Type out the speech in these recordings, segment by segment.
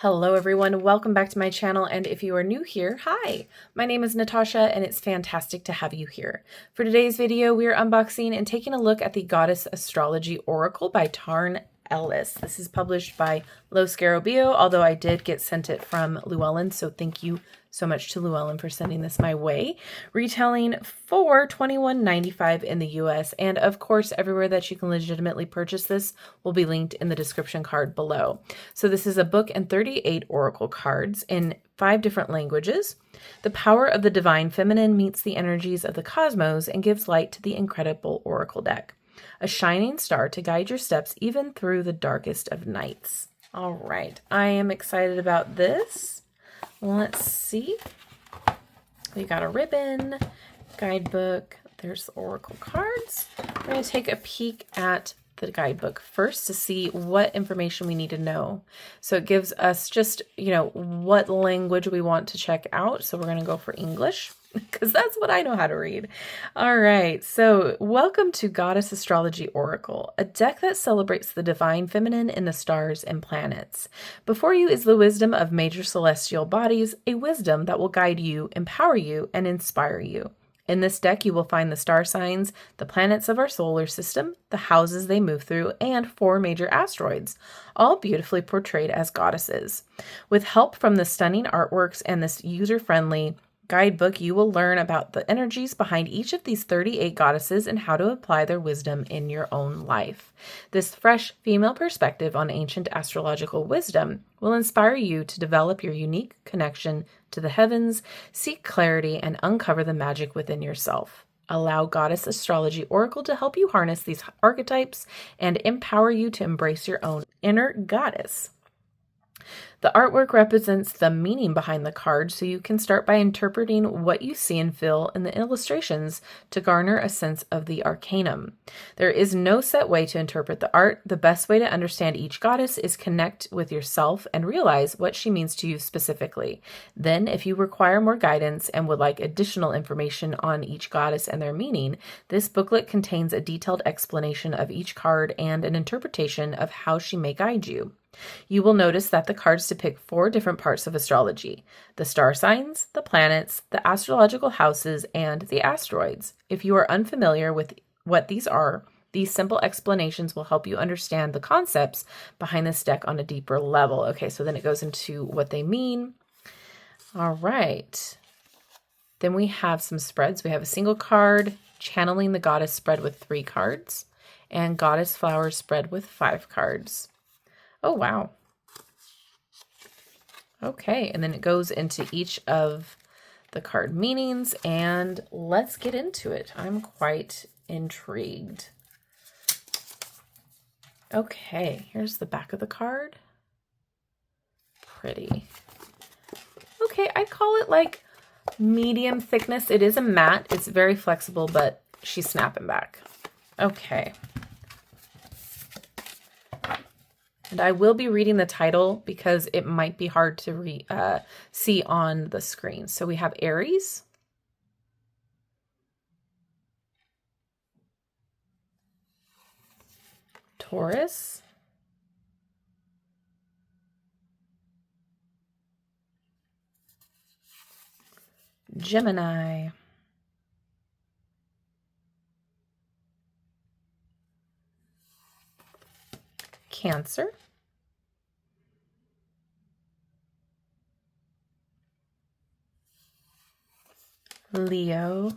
Hello everyone, welcome back to my channel, and if you are new here, hi! My name is Natasha and it's fantastic to have you here. For today's video, we are unboxing and taking a look at the Goddess Astrology Oracle by Tarn, Ellis. This is published by Los Scarabeo, although I did get sent it from Llewellyn, so thank you so much to Llewellyn for sending this my way. Retailing for $21.95 in the US, and of course everywhere that you can legitimately purchase this will be linked in the description card below. So this is a book and 38 oracle cards in 5 different languages. The power of the divine feminine meets the energies of the cosmos and gives light to the incredible oracle deck. A shining star to guide your steps even through the darkest of nights. All right, I am excited about this. Let's see. We got a ribbon, guidebook, there's the oracle cards. We're going to take a peek at the guidebook first to see what information we need to know. So it gives us just, what language we want to check out. So we're going to go for English because that's what I know how to read. All right. So welcome to Goddess Astrology Oracle, a deck that celebrates the divine feminine in the stars and planets. Before you is the wisdom of major celestial bodies, a wisdom that will guide you, empower you, and inspire you. In this deck, you will find the star signs, the planets of our solar system, the houses they move through, and 4 major asteroids, all beautifully portrayed as goddesses. With help from the stunning artworks and this user-friendly guidebook, you will learn about the energies behind each of these 38 goddesses and how to apply their wisdom in your own life. This fresh female perspective on ancient astrological wisdom will inspire you to develop your unique connection to the heavens, seek clarity, and uncover the magic within yourself. Allow Goddess Astrology Oracle to help you harness these archetypes and empower you to embrace your own inner goddess. The artwork represents the meaning behind the card, so you can start by interpreting what you see and feel in the illustrations to garner a sense of the arcanum. There is no set way to interpret the art. The best way to understand each goddess is connect with yourself and realize what she means to you specifically. Then, if you require more guidance and would like additional information on each goddess and their meaning, this booklet contains a detailed explanation of each card and an interpretation of how she may guide you. You will notice that the cards depict 4 different parts of astrology: the star signs, the planets, the astrological houses, and the asteroids. If you are unfamiliar with what these are, these simple explanations will help you understand the concepts behind this deck on a deeper level. Okay, so then it goes into what they mean. All right. Then we have some spreads. We have a single card, channeling the goddess spread with 3 cards, and goddess flowers spread with 5 cards. Oh, wow. Okay, and then it goes into each of the card meanings, and let's get into it. I'm quite intrigued. Okay, here's the back of the card. Pretty. Okay, I'd call it like medium thickness. It is a matte. It's very flexible, but she's snapping back. Okay. And I will be reading the title because it might be hard to see on the screen. So we have Aries, Taurus, Gemini, Cancer, Leo.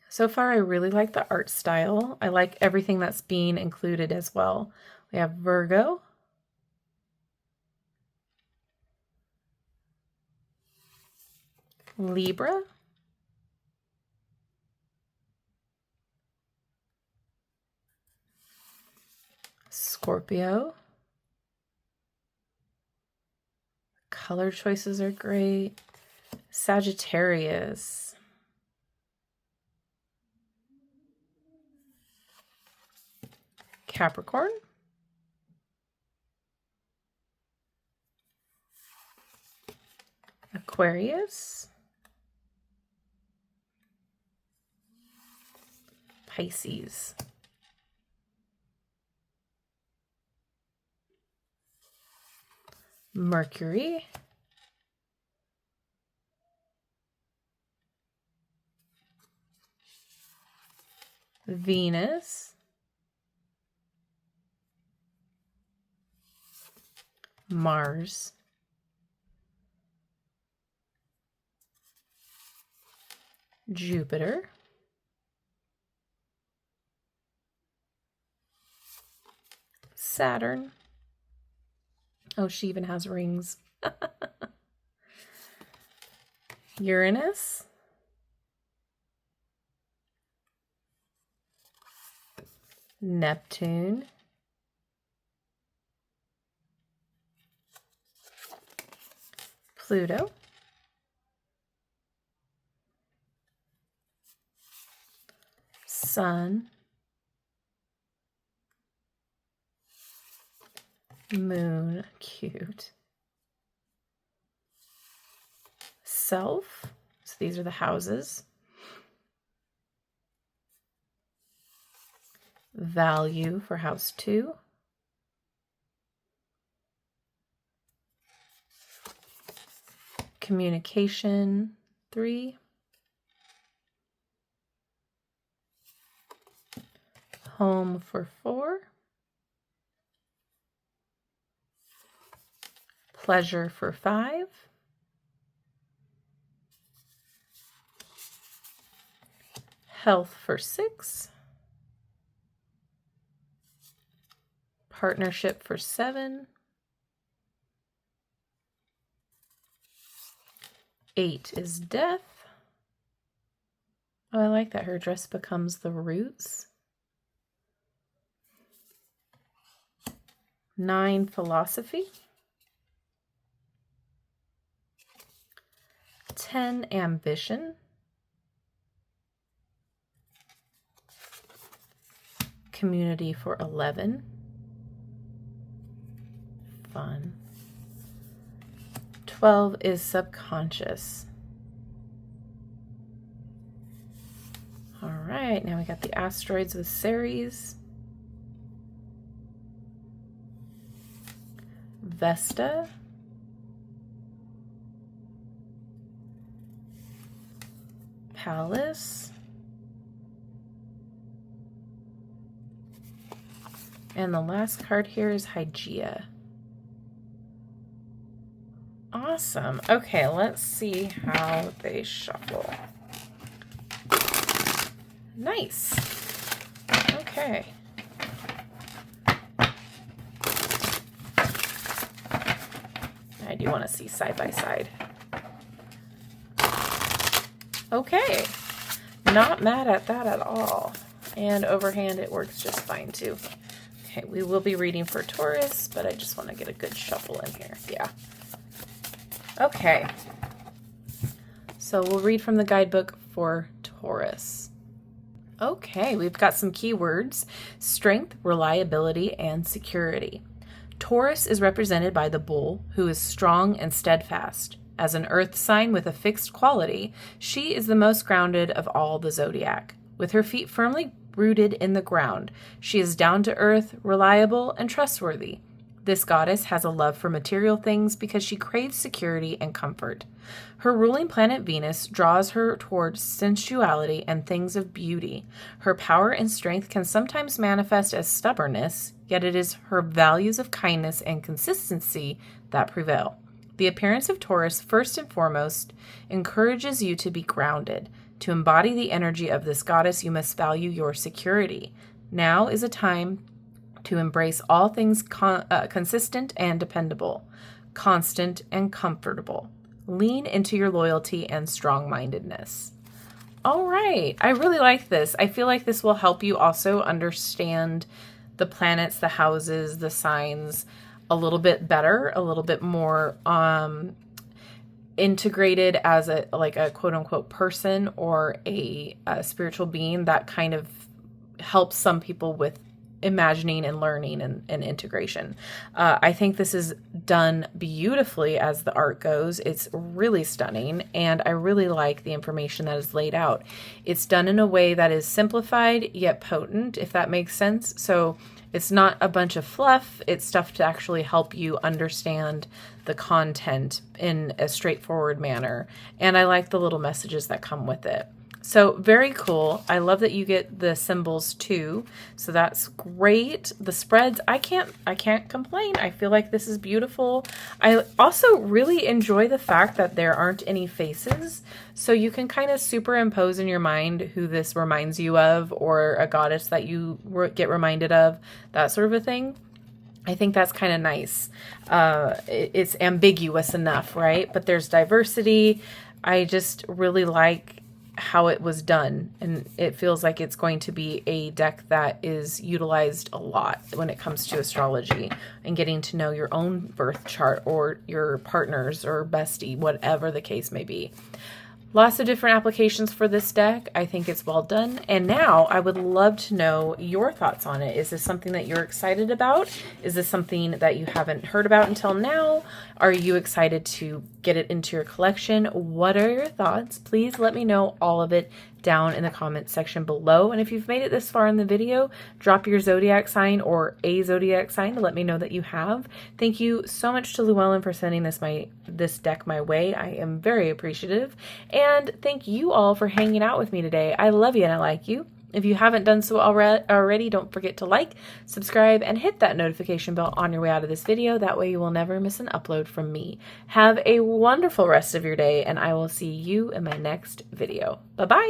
So far, I really like the art style. I like everything that's being included as well. We have Virgo, Libra, Scorpio. Color choices are great. Sagittarius, Capricorn, Aquarius, Pisces, Mercury, Venus, Mars, Jupiter, Saturn. Oh, she even has rings. Uranus, Neptune, Pluto, Sun, Moon, cute, Self, so these are the houses, Value for house 2, Communication 3, Home for 4, Pleasure for 5, Health for 6, Partnership for 7, 8 is Death. Oh, I like that her dress becomes the roots. 9, Philosophy. 10, Ambition. Community for 11. Fun. 12 is Subconscious. All right, now we got the asteroids with Ceres, Vesta, Pallas, and the last card here is Hygeia. Awesome. Okay, let's see how they shuffle. Nice. Okay. I do want to see side by side. Okay. Not mad at that at all. And overhand, it works just fine too. Okay, we will be reading for Taurus, but I just want to get a good shuffle in here. Yeah. Okay. So we'll read from the guidebook for Taurus. Okay, we've got some keywords: strength, reliability, and security. Taurus is represented by the bull, who is strong and steadfast. As an earth sign with a fixed quality, she is the most grounded of all the zodiac. With her feet firmly rooted in the ground, she is down to earth, reliable, and trustworthy. This goddess has a love for material things because she craves security and comfort. Her ruling planet Venus draws her towards sensuality and things of beauty. Her power and strength can sometimes manifest as stubbornness, yet it is her values of kindness and consistency that prevail. The appearance of Taurus, first and foremost, encourages you to be grounded. To embody the energy of this goddess, you must value your security. Now is a time to embrace all things consistent and dependable, constant and comfortable. Lean into your loyalty and strong-mindedness. All right, I really like this. I feel like this will help you also understand the planets, the houses, the signs a little bit better, a little bit more integrated as a quote-unquote person or a spiritual being. That kind of helps some people with imagining and learning and integration. I think this is done beautifully as the art goes. It's really stunning, and I really like the information that is laid out. It's done in a way that is simplified yet potent, if that makes sense. So It's not a bunch of fluff. It's stuff to actually help you understand the content in a straightforward manner. And I like the little messages that come with it. So very cool. I love that you get the symbols too. So that's great. The spreads, I can't complain. I feel like this is beautiful. I also really enjoy the fact that there aren't any faces. So you can kind of superimpose in your mind who this reminds you of, or a goddess that you get reminded of, that sort of a thing. I think that's kind of nice. It's ambiguous enough, right? But there's diversity. I just really like how it was done, and it feels like it's going to be a deck that is utilized a lot when it comes to astrology and getting to know your own birth chart or your partner's or bestie, whatever the case may be. Lots of different applications for this deck. I think it's well done. And now I would love to know your thoughts on it. Is this something that you're excited about? Is this something that you haven't heard about until now? Are you excited to get it into your collection? What are your thoughts? Please let me know all of it down in the comments section below. And if you've made it this far in the video, drop your zodiac sign or a zodiac sign to let me know that you have. Thank you so much to Llewellyn for sending this deck my way. I am very appreciative. And thank you all for hanging out with me today. I love you and I like you. If you haven't done so already, don't forget to like, subscribe, and hit that notification bell on your way out of this video. That way you will never miss an upload from me. Have a wonderful rest of your day, and I will see you in my next video. Bye-bye.